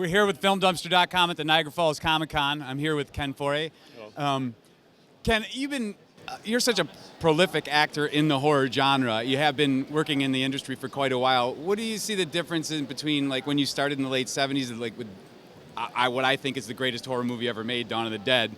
We're here with FilmDumpster.com at the Niagara Falls Comic Con. I'm here with Ken Foree. Ken, you're such a prolific actor in the horror genre. You have been working in the industry for quite a while. What do you see the difference in between like when you started in the late 70s, like with what I think is the greatest horror movie ever made, Dawn of the Dead,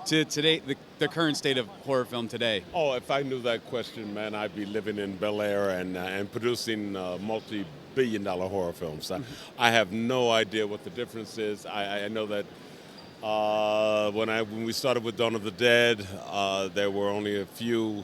to today, the current state of horror film today? Oh, if I knew that question, man, I'd be living in Bel Air and producing multi-billion-dollar horror films. I have no idea what the difference is. I know that when we started with Dawn of the Dead, there were only a few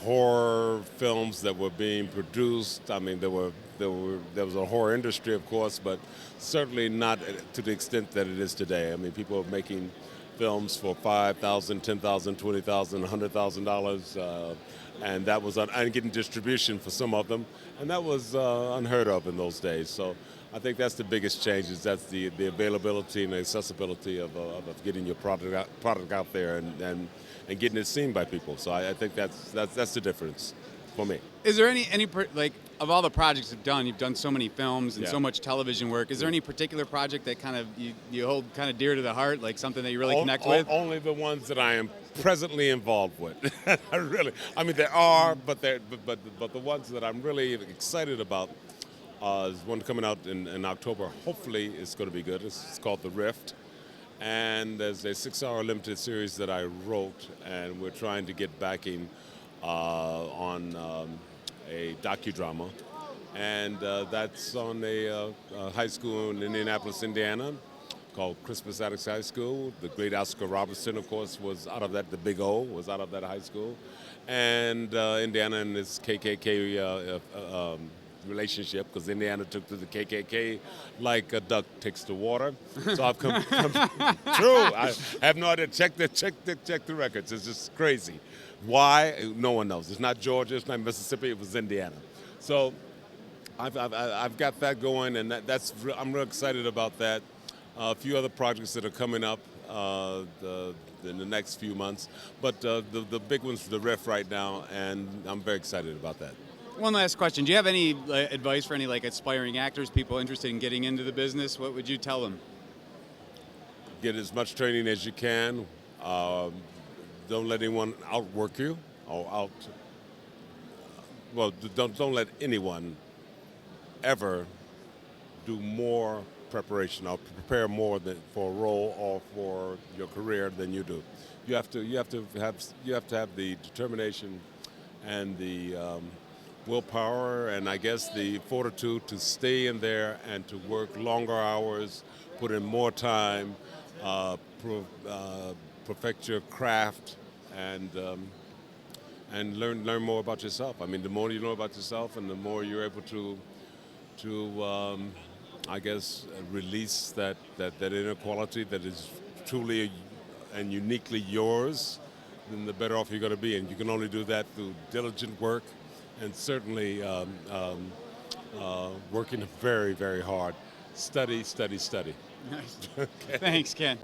horror films that were being produced. I mean, there was a horror industry, of course, but certainly not to the extent that it is today. I mean, people are making films for $5,000, $10,000, $20,000, $100,000, and that was and getting distribution for some of them, and that was unheard of in those days. So I think that's the biggest change. Is that's the availability and the accessibility of getting your product out there and getting it seen by people. So I think that's the difference for me. Is there any like of all the projects you've done so many films and so much television work. Is there any particular project that kind of you hold kind of dear to the heart, like something that you really connect with? Only the ones that I am presently involved with. I mean, there are, but the ones that I'm really excited about is one coming out in October. Hopefully, it's going to be good. It's called The Rift. And there's a 6-hour limited series that I wrote, and we're trying to get backing on a docudrama, and that's on a high school in Indianapolis, Indiana, called Crispus Attucks High School. The great Oscar Robertson, of course, was out of that. The Big O was out of that high school, and Indiana and this KKK relationship, because Indiana took to the KKK like a duck takes to water. So I've come true. I have no idea. Check the records. It's just crazy. Why? No one knows. It's not Georgia. It's not Mississippi. It was Indiana. So I've got that going, and I'm real excited about that. A few other projects that are coming up in the next few months, but the big one's The Rift right now, and I'm very excited about that. One last question. Do you have any advice for any like aspiring actors, people interested in getting into the business? What would you tell them? Get as much training as you can. Don't let anyone outwork you, or don't let anyone ever do more preparation or prepare more for a role or for your career than you do. You have to have the determination and the willpower, and I guess the fortitude to stay in there and to work longer hours, put in more time, perfect your craft, and learn more about yourself. I mean, the more you know about yourself, and the more you're able to I guess release that inequality that is truly and uniquely yours, then the better off you're going to be. And you can only do that through diligent work, and certainly working very, very hard. Study. Nice. Okay. Thanks, Ken.